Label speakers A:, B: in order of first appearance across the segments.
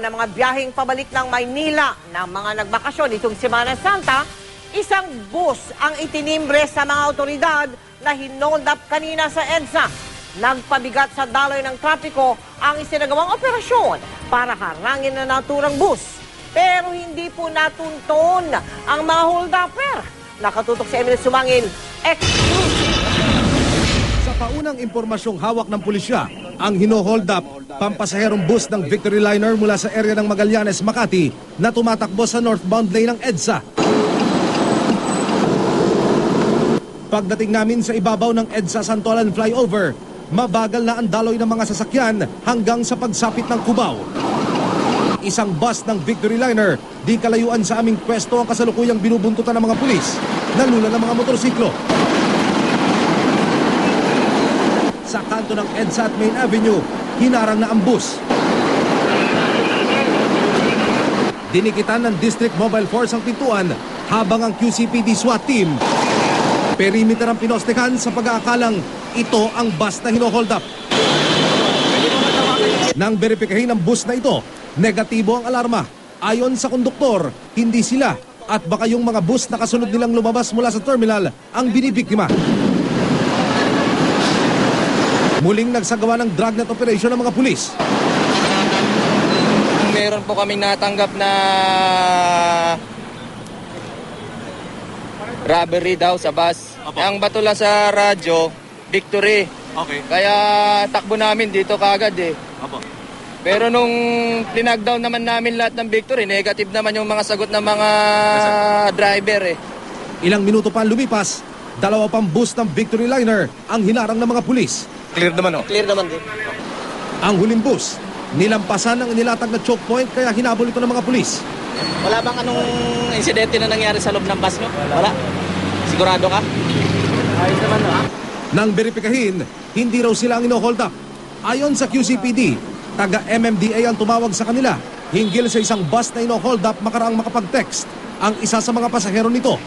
A: Ng mga biyaheng pabalik ng Maynila ng mga nagbakasyon itong Semana Santa, isang bus ang itinimbre sa mga otoridad na hinold up kanina sa EDSA. Nagpabigat sa daloy ng trapiko ang isinagawang operasyon para harangin na naturang bus. Pero hindi po natunton ang mga hold-upper. Nakatutok sa Emil Sumangil, exclusive.
B: Sa paunang impormasyong hawak ng pulisya, ang hino-hold up pampasaherong bus ng Victory Liner mula sa area ng Magallanes, Makati na tumatakbo sa northbound lane ng EDSA. Pagdating namin sa ibabaw ng EDSA Santolan flyover, mabagal na ang daloy ng mga sasakyan hanggang sa pagsapit ng Cubao. Isang bus ng Victory Liner, di kalayuan sa aming pwesto ang kasalukuyang binubuntutan ng mga pulis, nalula ng mga motorsiklo. Sa kanto ng EDSA at Main Avenue, hinarang na ang bus. Dinikitan ng District Mobile Force ang pintuan habang ang QCPD SWAT team perimeter ang pinostehan sa pag-aakalang ito ang bus na hino-hold up. Nang beripikahin ang bus na ito, negatibo ang alarma. Ayon sa konduktor, hindi sila at baka yung mga bus na kasunod nilang lumabas mula sa terminal ang binibiktima. Muling nagsagawa ng dragnet operation ng mga pulis.
C: Meron po kaming natanggap na robbery daw sa bus. Ang bato lang sa radyo, Victory.
D: Okay.
C: Kaya takbo namin dito kagad eh.
D: Apo.
C: Pero nung tinagdown naman namin lahat ng Victory, negative naman yung mga sagot ng mga driver eh.
B: Ilang minuto pa lumipas, dalawa pang bus ng Victory Liner ang hinarang ng mga pulis.
D: Clear naman, oh.
C: Clear naman din.
B: Ang huling bus, nilampasan ang inilatag na choke point kaya hinabol ito ng mga pulis.
E: Wala bang anong insidente na nangyari sa loob ng bus nyo? Wala? Sigurado ka? Ayos naman, no?
B: Nang beripikahin, hindi raw sila ang ino-hold up. Ayon sa QCPD, taga MMDA ang tumawag sa kanila hinggil sa isang bus na ino-hold up makaraang makapag-text ang isa sa mga pasahero nito.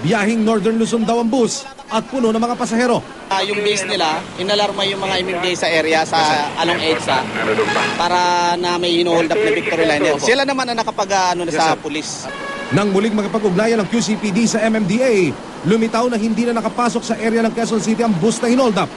B: Biyahing Northern Luzon daw ang bus at puno ng mga pasahero.
E: Yung base nila, inalarma yung mga MMDA sa area sa along EDSA para na may hino-hold up na Victory Liner. Sila naman ang nakapag sa pulis.
B: Nang muling makipag-ugnayan ng QCPD sa MMDA, lumitaw na hindi na nakapasok sa area ng Quezon City ang bus na hinold up.